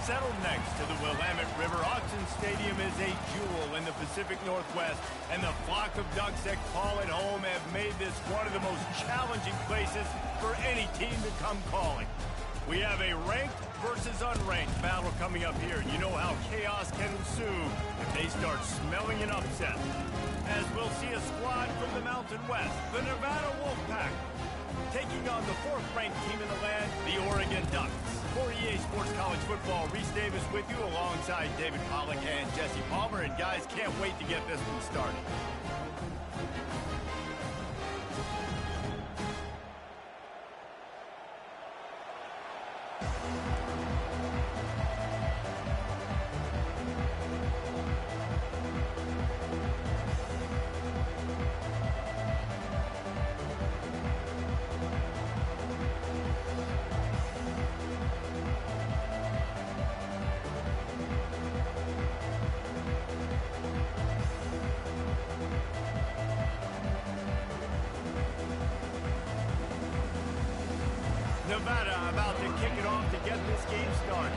Settled next to the Willamette River, Autzen Stadium is a jewel in the Pacific Northwest, and the flock of ducks that call it home have made this one of the most challenging places for any team to come calling. We have a ranked versus unranked battle coming up here. You know how chaos can ensue if they start smelling an upset. As we'll see a squad from the Mountain West, the Nevada Wolfpack, taking on the fourth-ranked team in the land, the Oregon Ducks. For EA Sports College Football, Reese Davis with you alongside David Pollack and Jesse Palmer. And guys, can't wait to get this one started. Nevada about to kick it off to get this game started.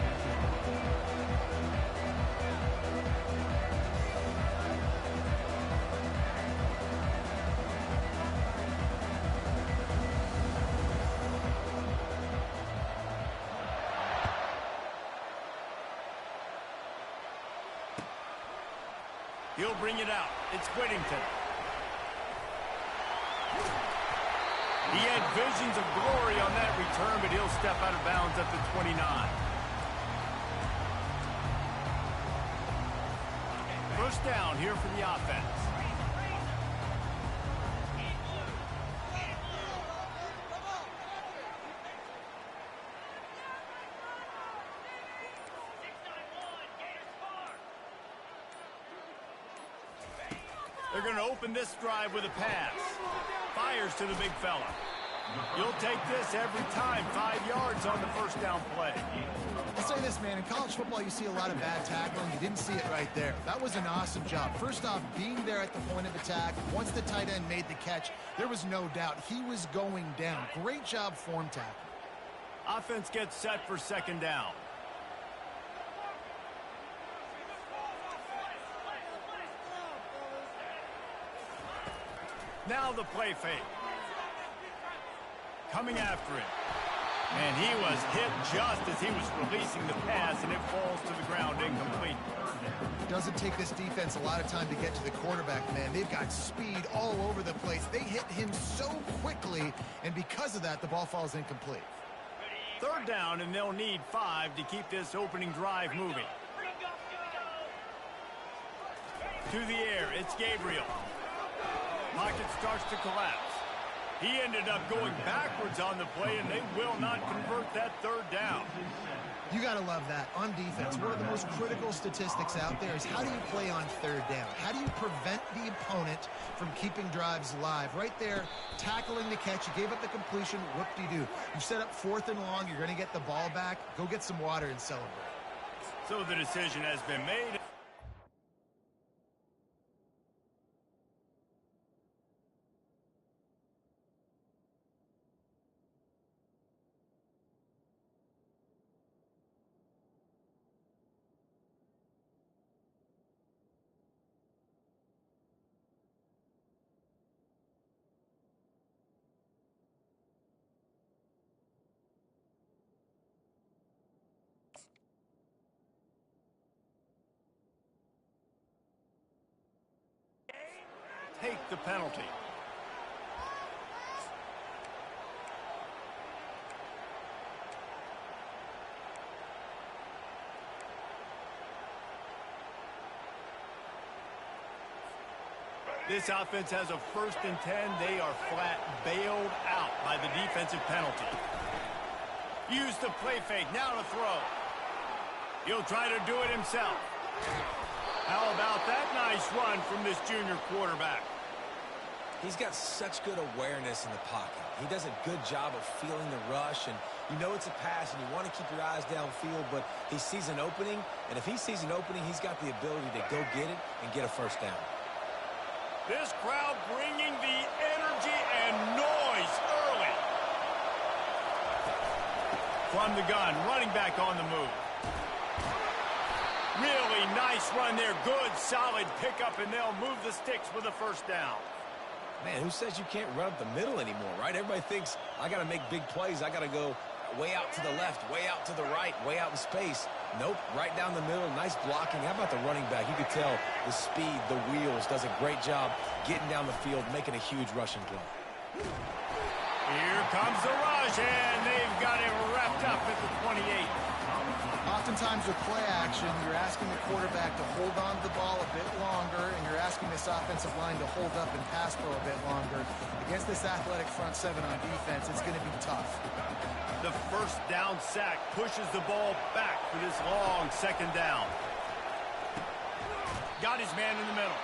He'll bring it out. It's Whittington. He had visions of glory on that return, but he'll step out of bounds at the 29. First down here for the offense. They're going to open this drive with a pass. Fires to the big fella. You'll take this every time. 5 yards on the first down play. I'll say this, man. In college football, you see a lot of bad tackling. You didn't see it right there. That was an awesome job. First off, being there at the point of attack. Once the tight end made the catch, there was no doubt he was going down. Great job form tackle. Offense gets set for second down. Now the play fake. Coming after him. And he was hit just as he was releasing the pass, and it falls to the ground incomplete. Doesn't take this defense a lot of time to get to the quarterback, man. They've got speed all over the place. They hit him so quickly, and because of that, the ball falls incomplete. Third down, and they'll need 5 to keep this opening drive moving. To the air, it's Gabriel. Pocket starts to collapse. He ended up going backwards on the play, and they will not convert that third down. You got to love that. On defense, one of the most critical statistics out there is how do you play on third down? How do you prevent the opponent from keeping drives live? Right there, tackling the catch. You gave up the completion. Whoop-de-doo. You set up 4th and long. You're going to get the ball back. Go get some water and celebrate. So the decision has been made. Take the penalty. This offense has a 1st and 10. They are flat bailed out by the defensive penalty. Use the play fake. Now to throw. He'll try to do it himself. How about that nice run from this junior quarterback? He's got such good awareness in the pocket. He does a good job of feeling the rush, and you know it's a pass, and you want to keep your eyes downfield, but he sees an opening, and if he sees an opening, he's got the ability to go get it and get a first down. This crowd bringing the energy and noise early. From the gun, running back on the move. Really nice run there. Good, solid pickup, and they'll move the sticks with a first down. Man, who says you can't run up the middle anymore, right? Everybody thinks, I got to make big plays. I got to go way out to the left, way out to the right, way out in space. Nope, right down the middle. Nice blocking. How about the running back? You could tell the speed, the wheels, does a great job getting down the field, making a huge rushing play. Here comes the rush, and they've got it wrapped up at the 28. Oftentimes with play action, you're asking the quarterback to hold on to the ball a bit longer, and you're asking this offensive line to hold up and pass pro a bit longer. Against this athletic front seven on defense, it's going to be tough. The first down sack pushes the ball back for this long second down. Got his man in the middle.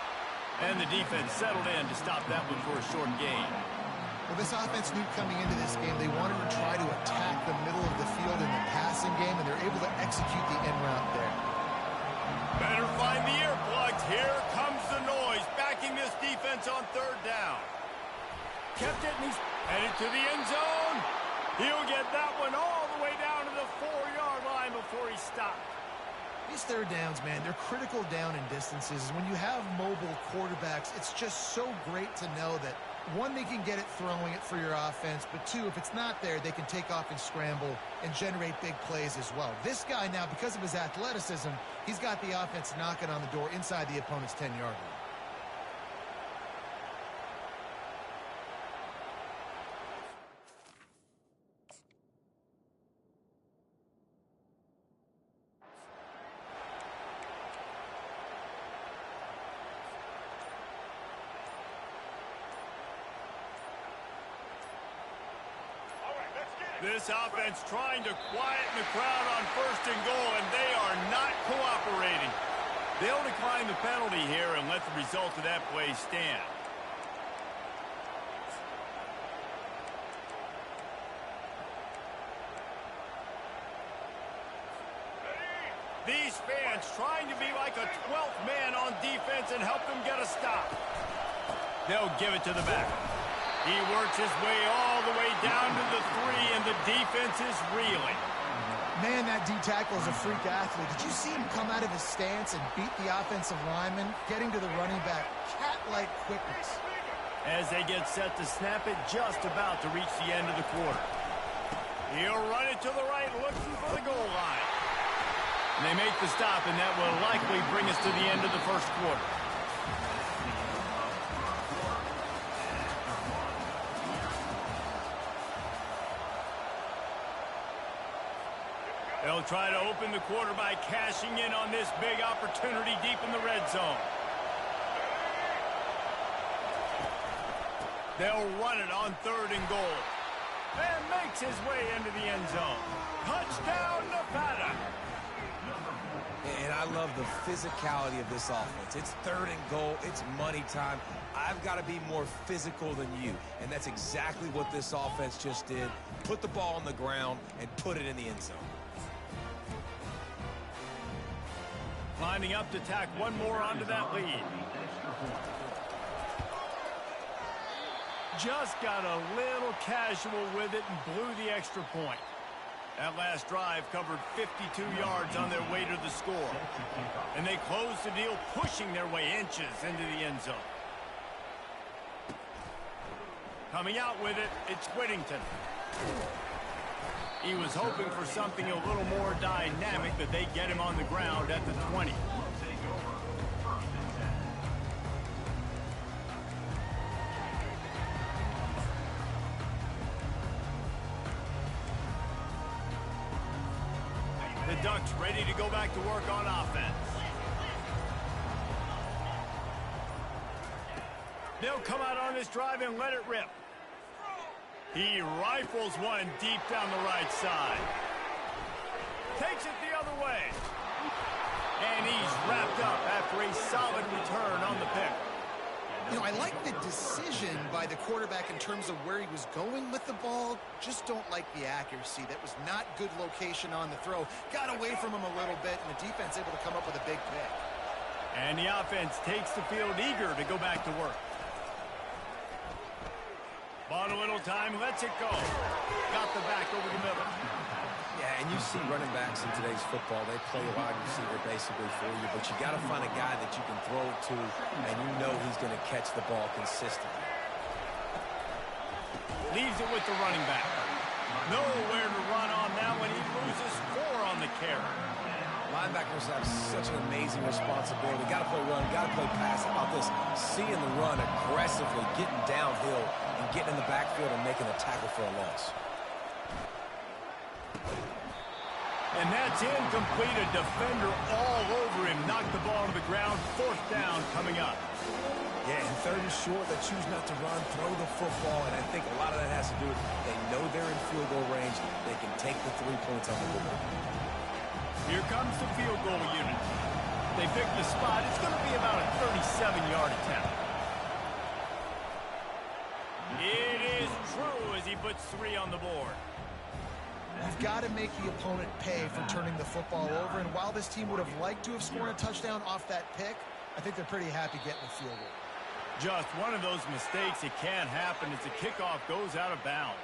And the defense settled in to stop that one for a short gain. Well, this offense knew coming into this game they wanted to try to attack the middle of the field in the passing game, and they're able to execute the end route there. Better find the earplugs. Here comes the noise, backing this defense on third down. Kept it, and he's headed to the end zone. He'll get that one all the way down to the 4-yard line before he stopped. These third downs, man, they're critical down in distances. When you have mobile quarterbacks, it's just so great to know that, one, they can get it throwing it for your offense, but two, if it's not there, they can take off and scramble and generate big plays as well. This guy now, because of his athleticism, he's got the offense knocking on the door inside the opponent's 10-yard line. This offense trying to quieten the crowd on first and goal, and they are not cooperating. They'll decline the penalty here and let the result of that play stand. These fans trying to be like a 12th man on defense and help them get a stop. They'll give it to the back. He works his way all the way down to the 3, and the defense is reeling. Man, that D-tackle is a freak athlete. Did you see him come out of his stance and beat the offensive lineman, getting to the running back? Cat-like quickness. As they get set to snap it, just about to reach the end of the quarter. He'll run it to the right, looking for the goal line. And they make the stop, and that will likely bring us to the end of the first quarter. They'll try to open the quarter by cashing in on this big opportunity deep in the red zone. They'll run it on third and goal. And makes his way into the end zone. Touchdown, Nevada! And I love the physicality of this offense. It's third and goal. It's money time. I've got to be more physical than you. And that's exactly what this offense just did. Put the ball on the ground and put it in the end zone. Lining up to tack one more onto that lead. Just got a little casual with it and blew the extra point. That last drive covered 52 yards on their way to the score. And they closed the deal, pushing their way inches into the end zone. Coming out with it, it's Whittington. He was hoping for something a little more dynamic, that they get him on the ground at the 20. The Ducks ready to go back to work on offense. They'll come out on this drive and let it rip. He rifles one deep down the right side. Takes it the other way. And he's wrapped up after a solid return on the pick. You know, I like the decision by the quarterback in terms of where he was going with the ball. Just don't like the accuracy. That was not good location on the throw. Got away from him a little bit, and the defense able to come up with a big pick. And the offense takes the field eager to go back to work. Bought a little time, lets it go. Got the back over the middle. Yeah, Yeah, and you see running backs in today's football, they play a wide receiver basically for you, but you got to find a guy that you can throw it to, and you know he's going to catch the ball consistently. Leaves it with the running back. Nowhere to run on that one. He loses 4 on the carry. Linebackers have such an amazing responsibility. Got to play run, got to play pass. How about this? Seeing the run aggressively, getting downhill, and getting in the backfield and making a tackle for a loss. And that's incomplete. A defender all over him. Knocked the ball on the ground. 4th down coming up. Yeah, and 3rd and short, they choose not to run, throw the football, and I think a lot of that has to do with they know they're in field goal range. They can take the 3 points on the board. Here comes the field goal unit. They pick the spot. It's going to be about a 37-yard attempt. It is true as he puts 3 on the board. You've got to make the opponent pay for turning the football over, and while this team would have liked to have scored a touchdown off that pick, I think they're pretty happy getting the field goal. Just one of those mistakes. It can happen as the kickoff goes out of bounds.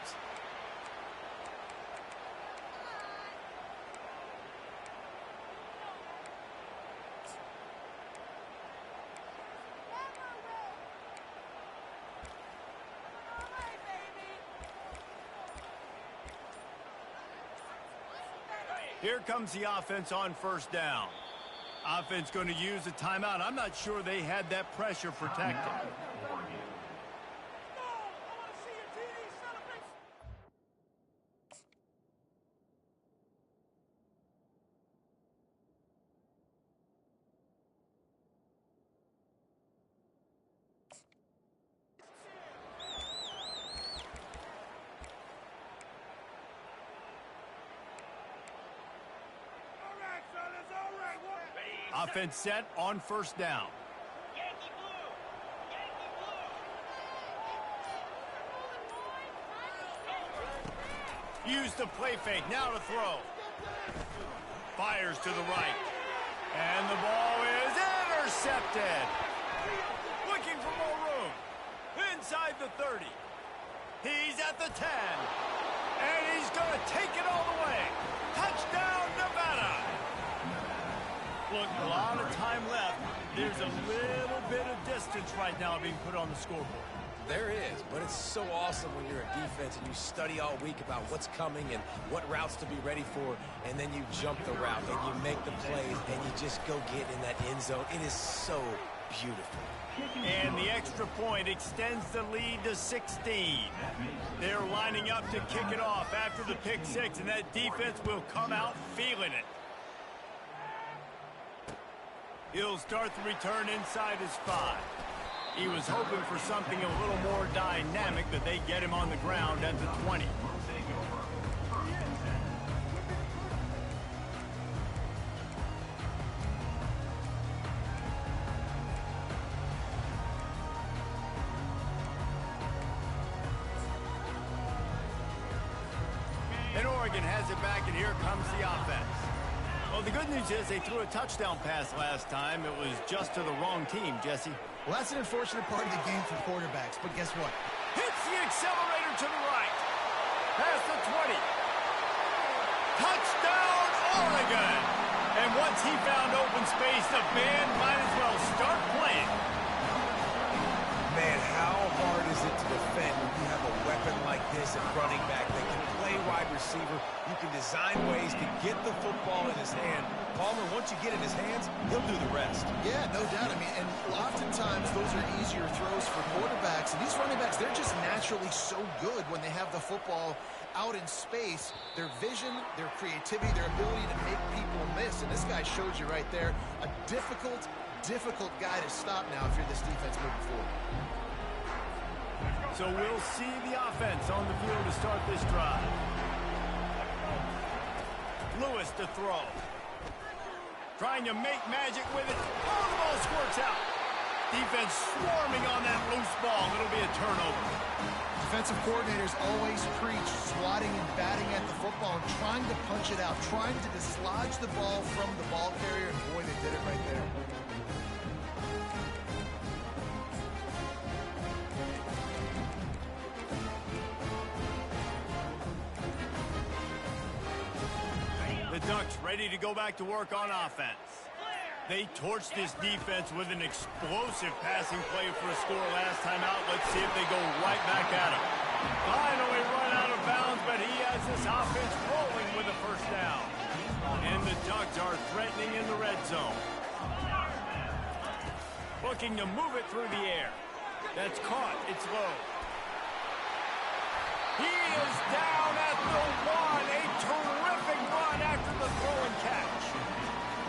Here comes the offense on 1st down. Offense going to use a timeout. I'm not sure they had that pressure protected. Offense set on 1st down. Use the play fake. Now to throw. Fires to the right. And the ball is intercepted. Looking for more room. Inside the 30. He's at the 10. And he's going to take it all the way. Touchdown, Nevada. Look, a lot of time left. There's a little bit of distance right now being put on the scoreboard. There is, but it's so awesome when you're a defense and you study all week about what's coming and what routes to be ready for, and then you jump the route and you make the plays and you just go get in that end zone. It is so beautiful. And the extra point extends the lead to 16. They're lining up to kick it off after the pick 6, and that defense will come out feeling it. He'll start the return inside his 5. He was hoping for something a little more dynamic, but they get him on the ground at the 20. And Oregon has it back, and here comes the offense. Well, the good news is they threw a touchdown pass last time. It was just to the wrong team, Jesse. Well, that's an unfortunate part of the game for quarterbacks, but guess what? Hits the accelerator to the right. Past the 20. Touchdown, Oregon! And once he found open space, the band might as well start playing. Man, how hard is it to defend when you have a weapon like this at running back that can play wide receiver? You can design ways to get the football in his hand. Palmer, once you get it in his hands, he'll do the rest. Yeah, no doubt. I mean, and oftentimes those are easier throws for quarterbacks. And these running backs, they're just naturally so good when they have the football out in space. Their vision, their creativity, their ability to make people miss. And this guy showed you right there a difficult guy to stop now if you're this defense moving forward. So we'll see the offense on the field to start this drive. Lewis to throw. Trying to make magic with it. Oh, the ball squirts out. Defense swarming on that loose ball. It'll be a turnover. Defensive coordinators always preach swatting and batting at the football and trying to punch it out, trying to dislodge the ball from the ball carrier, and boy, they did it right there. Ducks ready to go back to work on offense. They torched this defense with an explosive passing play for a score last time out. Let's see if they go right back at him. Finally run out of bounds, but he has this offense rolling with a first down. And the Ducks are threatening in the red zone. Looking to move it through the air. That's caught. It's low. He is down at the 1. A terrific run after the throw and catch.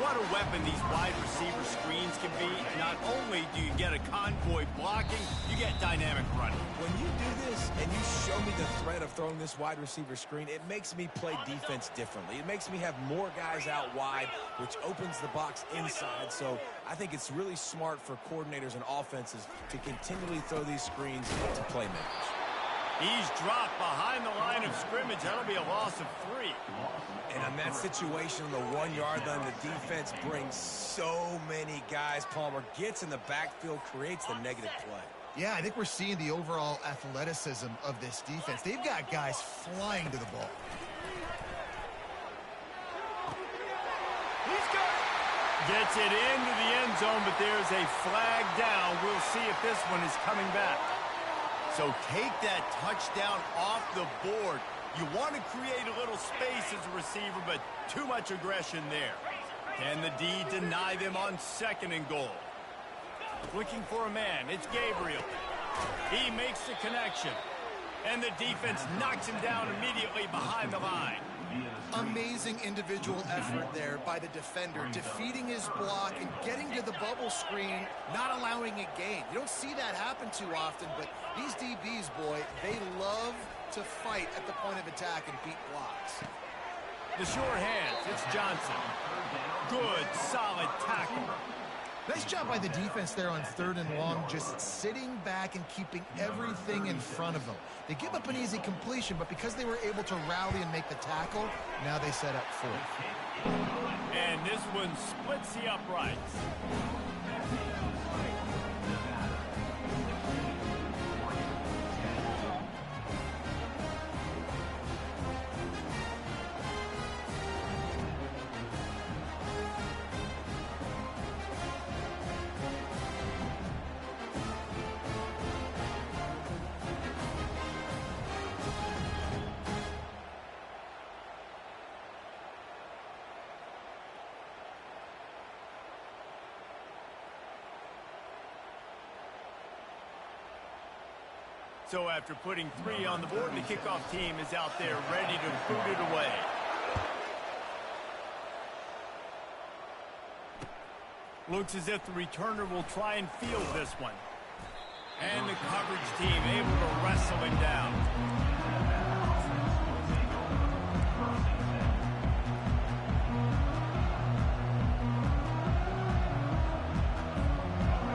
What a weapon these wide receiver screens can be. Not only do you get a convoy blocking, you get dynamic running. When you do this and you show me the threat of throwing this wide receiver screen, it makes me play defense differently. It makes me have more guys out wide, which opens the box inside. So I think it's really smart for coordinators and offenses to continually throw these screens to playmakers. He's dropped behind the line of scrimmage. That'll be a loss of 3. And on that situation, the 1-yard line, the defense brings so many guys. Palmer gets in the backfield, creates the negative play. Yeah, I think we're seeing the overall athleticism of this defense. They've got guys flying to the ball. He's got it. Gets it into the end zone, but there's a flag down. We'll see if this one is coming back. So take that touchdown off the board. You want to create a little space as a receiver, but too much aggression there. Can the D deny them on 2nd and goal? Looking for a man. It's Gabriel. He makes the connection. And the defense knocks him down immediately behind the line. Amazing individual effort there by the defender, defeating his block and getting to the bubble screen, not allowing a gain. You don't see that happen too often, but these DBs, boy, they love to fight at the point of attack and beat blocks. The short hands, it's Johnson. Good, solid tackle. Nice job by the defense there on 3rd and long, just sitting back and keeping everything in front of them. They give up an easy completion, but because they were able to rally and make the tackle, now they set up 4th. And this one splits the uprights. So after putting 3 on the board, the kickoff team is out there ready to boot it away. Looks as if the returner will try and field this one. And the coverage team able to wrestle him down.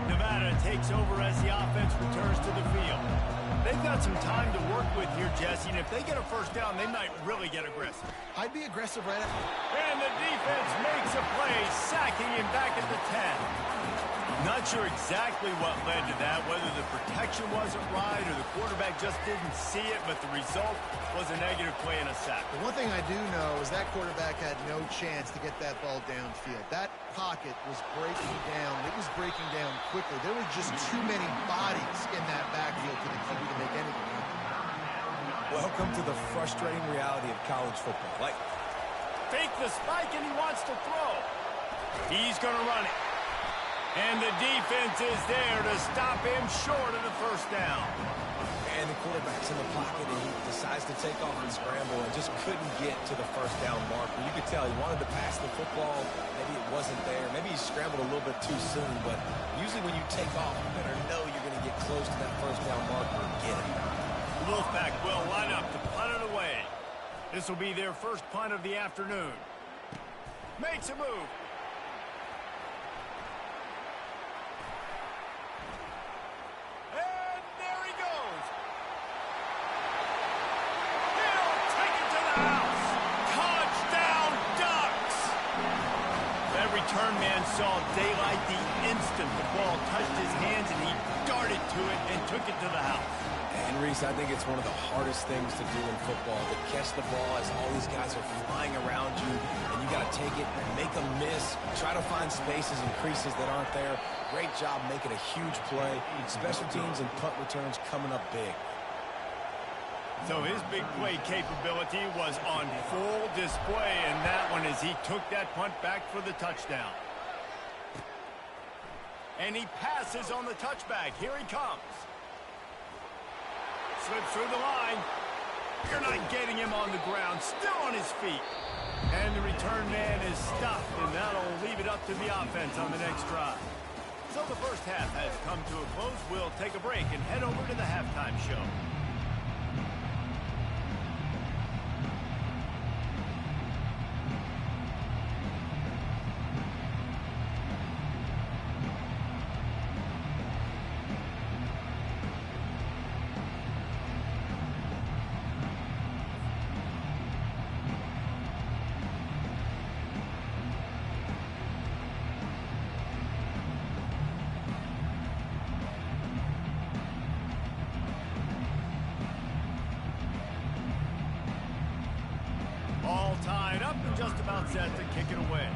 Nevada takes over as the offense returns to the field. They've got some time to work with here, Jesse, and if they get a first down, they might really get aggressive. I'd be aggressive right after. And the defense makes a play, sacking him back at the 10. Not sure exactly what led to that, whether the protection wasn't right or the quarterback just didn't see it, but the result was a negative play and a sack. The one thing I do know is that quarterback had no chance to get that ball downfield. That pocket was breaking down. It was breaking down quickly. There were just too many bodies in that backfield for the QB to make anything happen. Welcome to the frustrating reality of college football. Fake the spike, and he wants to throw. He's going to run it. And the defense is there to stop him short of the first down. And the quarterback's in the pocket, and he decides to take off and scramble and just couldn't get to the first down marker. You could tell he wanted to pass the football. Maybe it wasn't there. Maybe he scrambled a little bit too soon. But usually when you take off, you better know you're going to get close to that first down marker and get it. Wolfpack will line up to punt it away. This will be their first punt of the afternoon. Makes a move. And there he goes. He'll take it to the house. Touchdown, Ducks. That return man saw daylight the instant the ball touched his hands, and he darted to it and took it to the house. And Reese, I think it's one of the hardest things to do in football, to catch the ball as all these guys are flying around you, and you got to take it, make a miss, try to find spaces and creases that aren't there. Great job making a huge play. Special teams and punt returns coming up big. So his big play capability was on full display in that one as he took that punt back for the touchdown. And he passes on the touchback. Here he comes. Slips through the line. You're not getting him on the ground. Still on his feet. And the return man is stopped, and that'll leave it up to the offense on the next drive. So the first half has come to a close. We'll take a break and head over to the halftime show. All tied up and just about set to kick it away.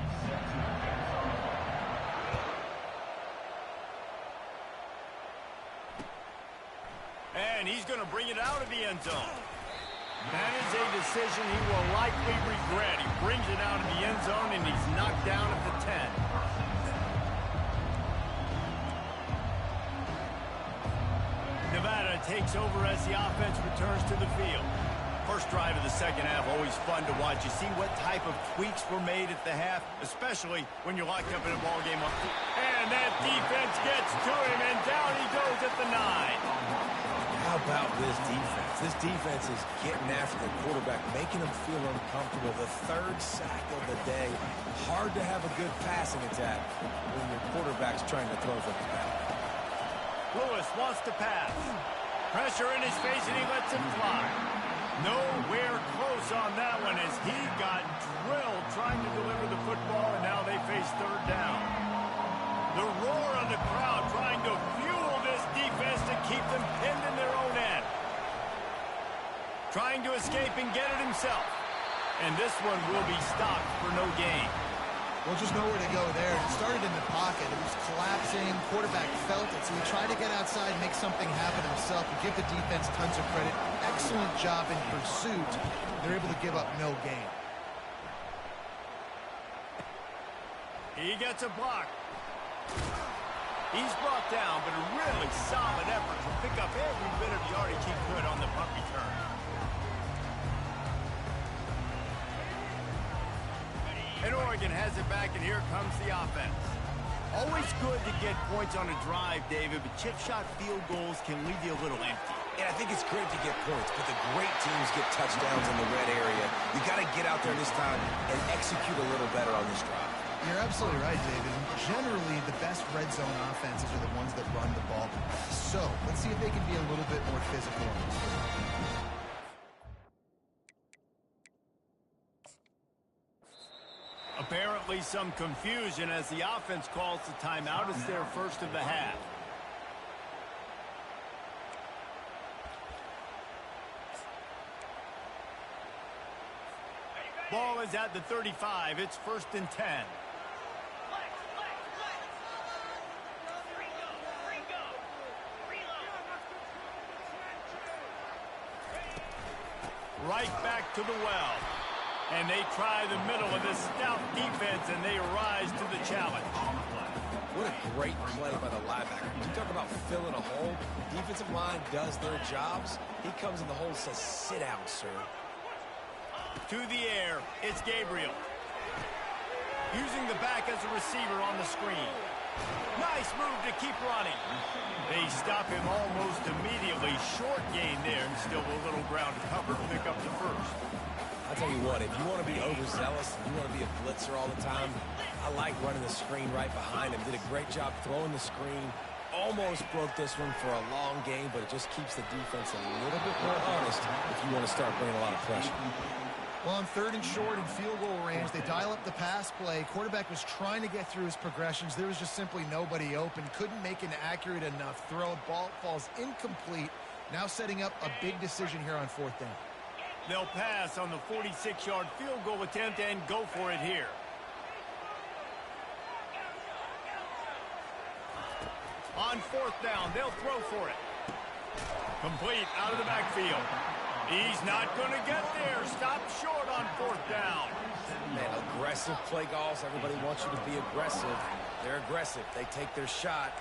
And he's going to bring it out of the end zone. That is a decision he will likely regret. He brings it out of the end zone and he's knocked down at the 10. Nevada takes over as the offense returns to the field. First drive of the second half, always fun to watch. You see what type of tweaks were made at the half, especially when you're locked up in a ball game. And that defense gets to him, and down he goes at the 9. How about this defense? This defense is getting after the quarterback, making him feel uncomfortable. The third sack of the day. Hard to have a good passing attack when your quarterback's trying to throw from the back. Lewis wants to pass. Pressure in his face, and he lets him fly. Nowhere close on that one as he got drilled trying to deliver the football, and now they face third down. The roar of the crowd trying to fuel this defense to keep them pinned in their own end. Trying to escape and get it himself. And this one will be stopped for no gain. Well, just nowhere to go there. It started in the pocket. It was collapsing. Quarterback felt it, so he tried to get outside, make something happen himself, and give the defense tons of credit. Excellent job in pursuit. They're able to give up no gain. He gets a block. He's brought down, but a really solid effort to pick up every bit of yardage he could on the punt return. And Oregon has it back, and here comes the offense. Always good to get points on a drive, David, but chip shot field goals can leave you a little empty. And I think it's great to get points, but the great teams get touchdowns in the red area. You got to get out there this time and execute a little better on this drive. You're absolutely right, David. Generally, the best red zone offenses are the ones that run the ball. So, let's see if they can be a little bit more physical on this one. Apparently some confusion as the offense calls the timeout. It's their first of the half. Ball is at the 35. It's 1st and 10. Right back to the well. And they try the middle of this stout defense, and they rise to the challenge. What a great play by the linebacker. You talk about filling a hole. Defensive line does their jobs. He comes in the hole and says, sit down, sir. To the air, it's Gabriel. Using the back as a receiver on the screen. Nice move to keep running. They stop him almost immediately. Short gain there, and still a little ground to cover to pick up the first. I'll tell you what, if you want to be overzealous, if you want to be a blitzer all the time, I like running the screen right behind him. Did a great job throwing the screen. Almost broke this one for a long game, but it just keeps the defense a little bit more honest if you want to start bringing a lot of pressure. Well, on 3rd and short and field goal range, they dial up the pass play. Quarterback was trying to get through his progressions. There was just simply nobody open. Couldn't make an accurate enough throw. Ball falls incomplete. Now setting up a big decision here on 4th down. They'll pass on the 46-yard field goal attempt and go for it here. On 4th down, they'll throw for it. Complete out of the backfield. He's not going to get there. Stop short on 4th down. Man, aggressive play calls. Everybody wants you to be aggressive. They're aggressive. They take their shot.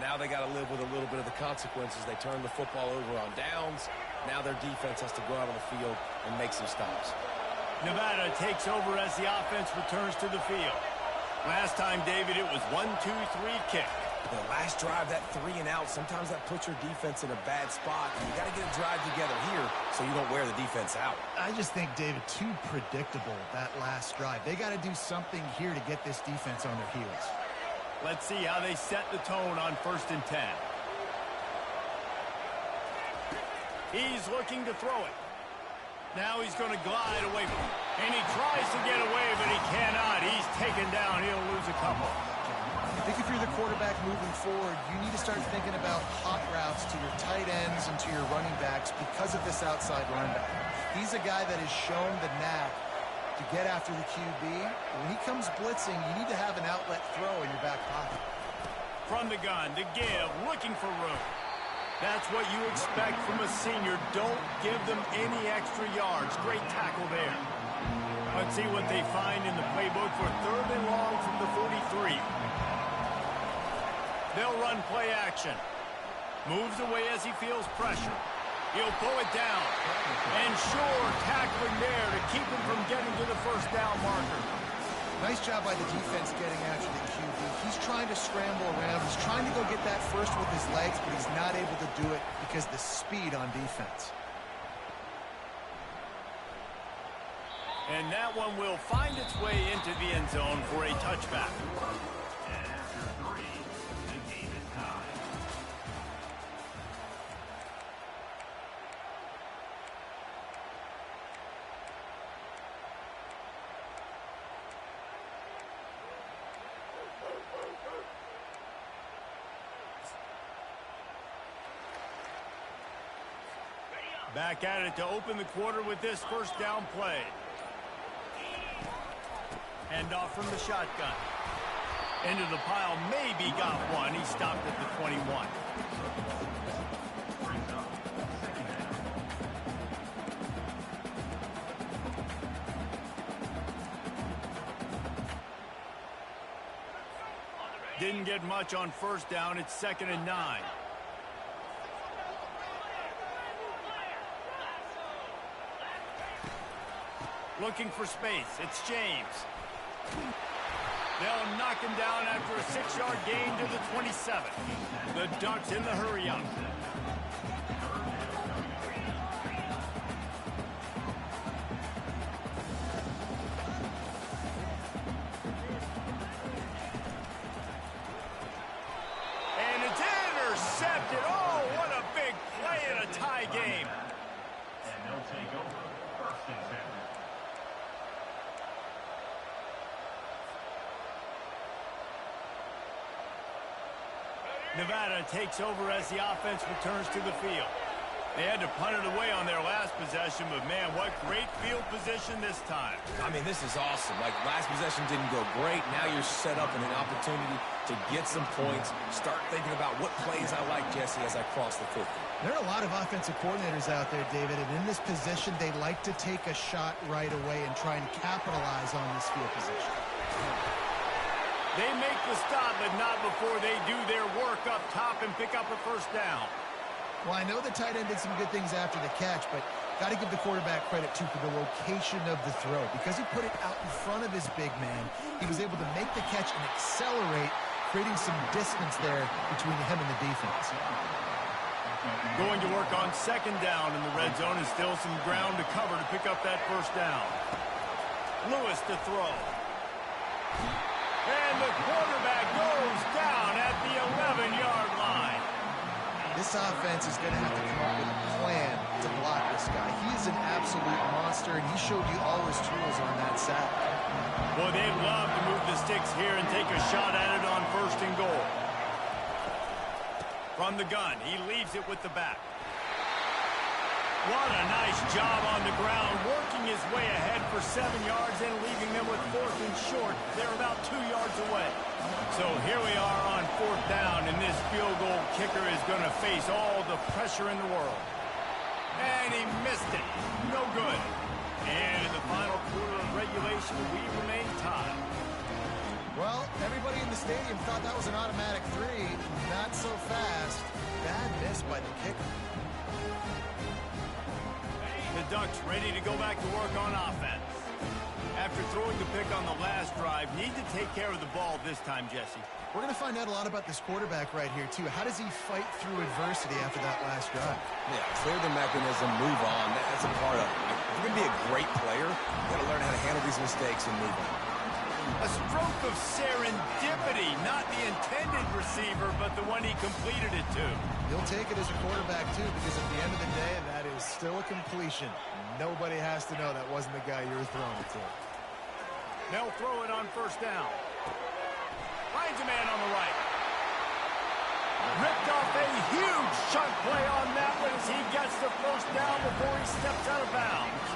Now they got to live with a little bit of the consequences. They turn the football over on downs. Now their defense has to go out on the field and make some stops. Nevada takes over as the offense returns to the field. Last time, David, it was 1-2-3 kick. The last drive, that 3 and out, sometimes that puts your defense in a bad spot. And you got to get a drive together here so you don't wear the defense out. I just think, David, too predictable, that last drive. They got to do something here to get this defense on their heels. Let's see how they set the tone on 1st and 10. He's looking to throw it. Now he's going to glide away from it. And he tries to get away, but he cannot. He's taken down. He'll lose a couple. I think if you're the quarterback moving forward, you need to start thinking about hot routes to your tight ends and to your running backs because of this outside linebacker. He's a guy that has shown the knack to get after the QB. When he comes blitzing, you need to have an outlet throw in your back pocket. From the gun, to give, looking for room. That's what you expect from a senior. Don't give them any extra yards. Great tackle there. Let's see what they find in the playbook for 3rd and long from the 43. They'll run play action. Moves away as he feels pressure. He'll pull it down. And sure, tackling there to keep him from getting to the 1st down marker. Nice job by the defense getting after the QB. He's trying to scramble around. He's trying to go get that first with his legs, but he's not able to do it because the speed on defense. And that one will find its way into the end zone for a touchback. Back at it to open the quarter with this 1st down play. Hand off from the shotgun. Into the pile, maybe got one. He stopped at the 21. Didn't get much on 1st down. It's 2nd and 9. Looking for space. It's James. They'll knock him down after a 6-yard gain to the 27. The Ducks in the hurry-up. And it's intercepted. Oh, what a big play in a tie game. And they'll take over 1st and 10. Nevada takes over as the offense returns to the field. They had to punt it away on their last possession, but man, what great field position this time. I mean, this is awesome. Like, last possession didn't go great. Now you're set up in an opportunity to get some points. Start thinking about what plays I like, Jesse, as I cross the 50. There are a lot of offensive coordinators out there, David, and in this position, they like to take a shot right away and try and capitalize on this field position. They make the stop, but not before they do their work up top and pick up a 1st down. Well, I know the tight end did some good things after the catch, but got to give the quarterback credit, too, for the location of the throw. Because he put it out in front of his big man, he was able to make the catch and accelerate, creating some distance there between him and the defense. Going to work on 2nd down in the red zone, and still some ground to cover to pick up that 1st down. Lewis to throw. And the quarterback goes down at the 11-yard line. This offense is going to have to come up with a plan to block this guy. He is an absolute monster, and he showed you all his tools on that sack. Boy, they'd love to move the sticks here and take a shot at it on 1st and goal. From the gun, he leaves it with the back. What a nice job on the ground, working his way ahead for 7 yards and leaving them with 4th and short. They're about 2 yards away. So here we are on 4th down, and this field goal kicker is going to face all the pressure in the world. And he missed it. No good. And in the final quarter of regulation, we remain tied. Well, everybody in the stadium thought that was an automatic 3. Not so fast. Bad miss by the kicker. The Ducks ready to go back to work on offense. After throwing the pick on the last drive, need to take care of the ball this time, Jesse. We're going to find out a lot about this quarterback right here, too. How does he fight through adversity after that last drive? Yeah, clear the mechanism, move on. That's a part of it. If you're going to be a great player, you got to learn how to handle these mistakes and move on. A stroke of serendipity, not the intended receiver, but the one he completed it to. You'll take it as a quarterback, too, because at the end of the day, that is still a completion. Nobody has to know that wasn't the guy you were throwing it to. They'll throw it on 1st down. Finds a man on the right. Ripped off a huge chunk play on that one as he gets the 1st down before he steps out of bounds.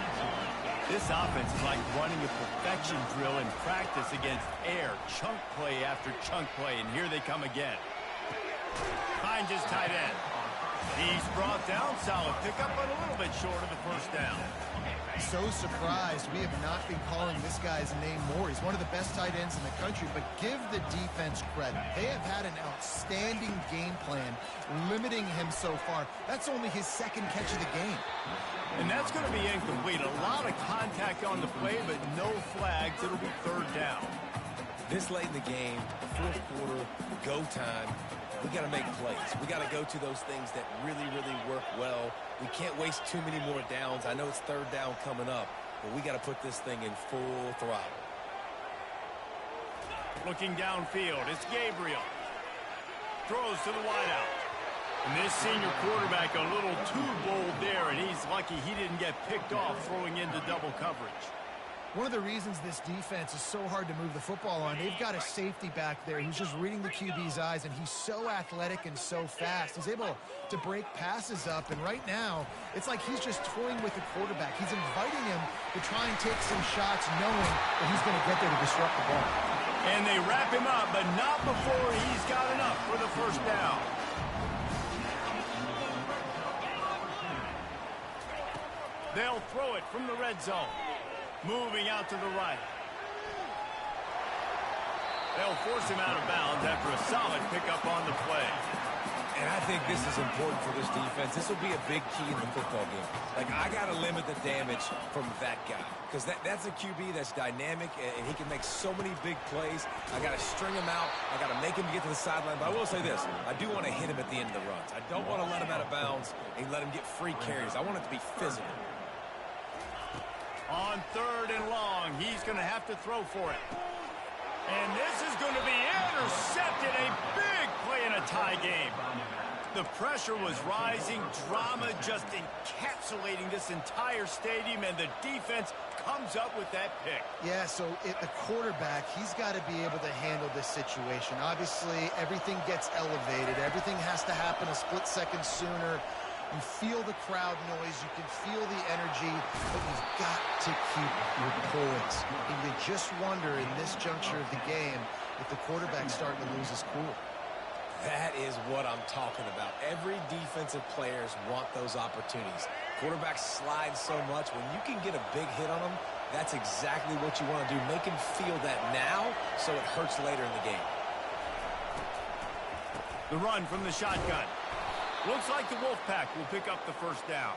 This offense is like running a perfection drill in practice against air. Chunk play after chunk play, and here they come again. Finds his tight end. He's brought down. Solid pickup, but a little bit short of the 1st down. So surprised we have not been calling this guy's name more. He's one of the best tight ends in the country, but give the defense credit. They have had an outstanding game plan limiting him so far. That's only his 2nd catch of the game. And that's going to be incomplete. A lot of contact on the play, but no flags. It'll be 3rd down. This late in the game, 4th quarter, go time, we got to make plays. We got to go to those things that really, really work well. We can't waste too many more downs. I know it's 3rd down coming up, but we got to put this thing in full throttle. Looking downfield, it's Gabriel. Throws to the wideout. And this senior quarterback a little too bold there, and he's lucky he didn't get picked off throwing into double coverage. One of the reasons this defense is so hard to move the football on, they've got a safety back there who's just reading the QB's eyes, and he's so athletic and so fast. He's able to break passes up, and right now, it's like he's just toying with the quarterback. He's inviting him to try and take some shots, knowing that he's going to get there to disrupt the ball. And they wrap him up, but not before he's got enough for the 1st down. They'll throw it from the red zone. Moving out to the right. They'll force him out of bounds after a solid pickup on the play. And I think this is important for this defense. This will be a big key in the football game. Like, I got to limit the damage from that guy. Because that's a QB that's dynamic, and he can make so many big plays. I got to string him out. I got to make him get to the sideline. But I will say this. I do want to hit him at the end of the runs. I don't want to let him out of bounds and let him get free carries. I want it to be physical. On 3rd and long, he's going to have to throw for it. And this is going to be intercepted. A big play in a tie game. The pressure was rising. Drama just encapsulating this entire stadium, and the defense comes up with that pick. Yeah, so the quarterback, he's got to be able to handle this situation. Obviously, everything gets elevated. Everything has to happen a split second sooner. You feel the crowd noise, you can feel the energy, but you've got to keep your poise. And you just wonder in this juncture of the game if the quarterback's starting to lose his cool. That is what I'm talking about. Every defensive players want those opportunities. Quarterbacks slide so much. When you can get a big hit on them, that's exactly what you want to do. Make him feel that now so it hurts later in the game. The run from the shotgun. Looks like the Wolfpack will pick up the 1st down.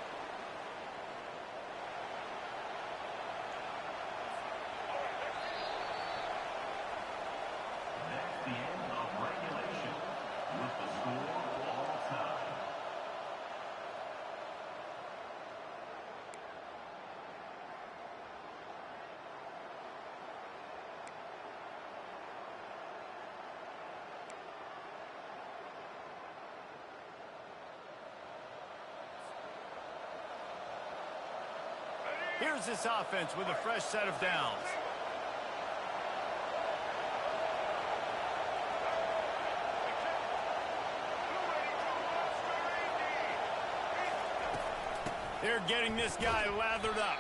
That's the end of regulation with the score all time. Here's this offense with a fresh set of downs. They're getting this guy lathered up.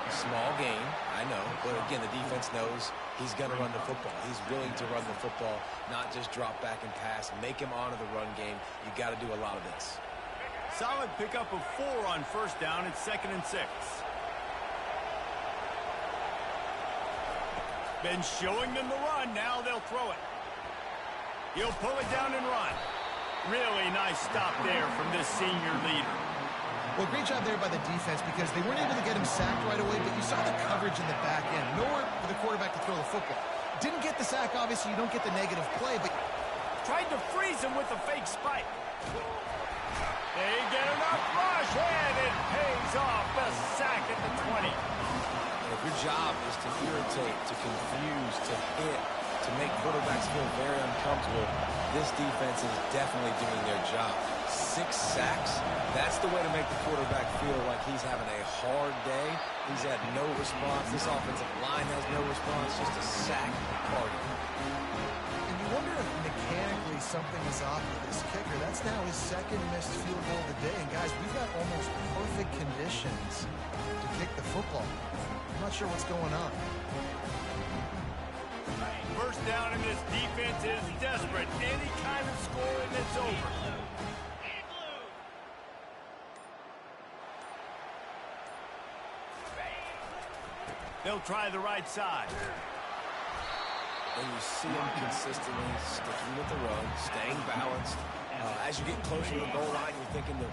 Small gain, I know. But again, the defense knows he's going to run the football. He's willing to run the football, not just drop back and pass. Make him honor the run game. You got to do a lot of this. Solid pickup of 4 on first down. It's 2nd and 6. Been showing them the run. Now they'll throw it. He'll pull it down and run. Really nice stop there from this senior leader. Well, great job there by the defense because they weren't able to get him sacked right away, but you saw the coverage in the back end. Nowhere for the quarterback to throw the football. Didn't get the sack, obviously. You don't get the negative play, but tried to freeze him with a fake spike. They get enough rush, and it pays off. The sack at the 20. If your job is to irritate, to confuse, to hit, to make quarterbacks feel very uncomfortable, this defense is definitely doing their job. 6 sacks, that's the way to make the quarterback feel like he's having a hard day. He's had no response. This offensive line has no response, just a sack party. And you wonder if mechanically something is off with this kicker. That's now his 2nd missed field goal of the day. And guys, we've got almost perfect conditions to kick the football. I'm not sure what's going on. First down, and this defense is desperate. Any kind of score and it's over. They'll try the right side. And you see him consistently sticking with the run, staying balanced. As you get closer to the goal line, you're thinking the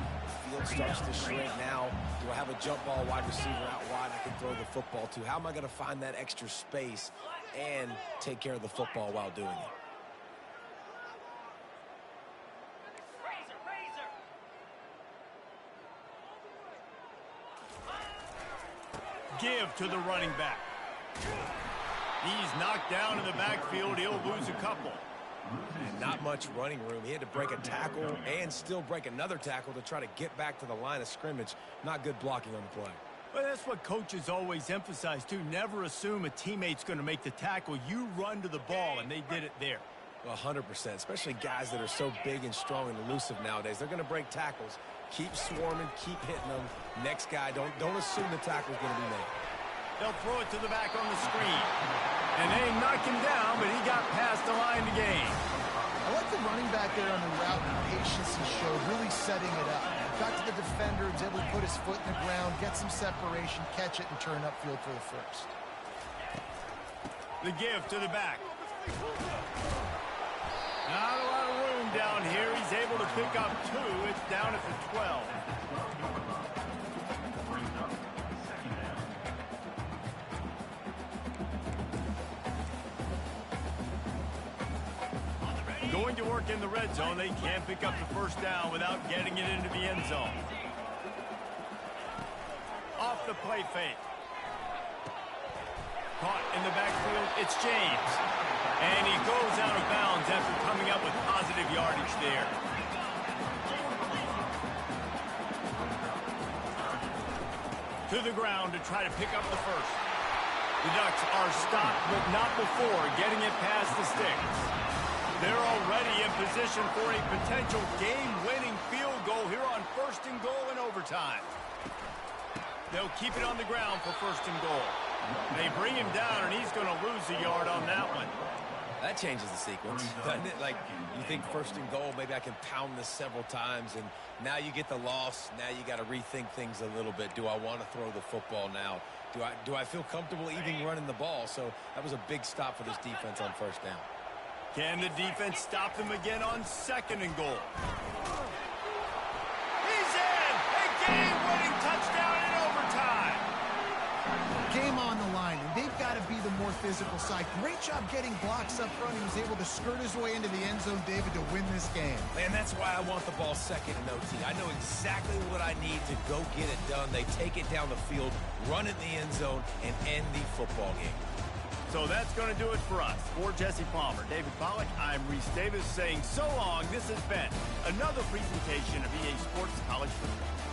field starts to shrink now. Do I have a jump ball wide receiver out wide I can throw the football to? How am I going to find that extra space and take care of the football while doing it? Give to the running back. He's knocked down in the backfield. He'll lose a couple. And not much running room. He had to break a tackle and still break another tackle to try to get back to the line of scrimmage. Not good blocking on the play. Well, that's what coaches always emphasize, too. Never assume a teammate's going to make the tackle. You run to the ball, and they did it there. 100%, especially guys that are so big and strong and elusive nowadays. They're going to break tackles. Keep swarming, keep hitting them. Next guy, don't assume the tackle's going to be made. They'll throw it to the back on the screen. And they knock him down, but he got past the line to gain. I like the running back there on the route and patience he showed, really setting it up. Got to the defender, was able to put his foot in the ground, get some separation, catch it, and turn upfield for the first. The give to the back. Not a lot of room down here. He's able to pick up 2. It's down at the 12. Going to work in the red zone. They can't pick up the first down without getting it into the end zone. Off the play fake. Caught in the backfield. It's James. And he goes out of bounds after coming up with positive yardage there. To the ground to try to pick up the first. The Ducks are stopped, but not before getting it past the sticks. They're already in position for a potential game-winning field goal here on 1st and goal in overtime. They'll keep it on the ground for 1st and goal. They bring him down, and he's going to lose a yard on that one. That changes the sequence, doesn't it? Like, you think 1st and goal, maybe I can pound this several times, and now you get the loss. Now you got to rethink things a little bit. Do I want to throw the football now? Do I feel comfortable even running the ball? So that was a big stop for this defense on 1st down. Can the defense stop them again on 2nd and goal? He's in! A game-winning touchdown in overtime! Game on the line, and they've got to be the more physical side. Great job getting blocks up front. He was able to skirt his way into the end zone, David, to win this game. And that's why I want the ball 2nd in OT. I know exactly what I need to go get it done. They take it down the field, run it in the end zone, and end the football game. So that's going to do it for us. For Jesse Palmer, David Pollack, I'm Reese Davis saying so long. This has been another presentation of EA Sports College Football.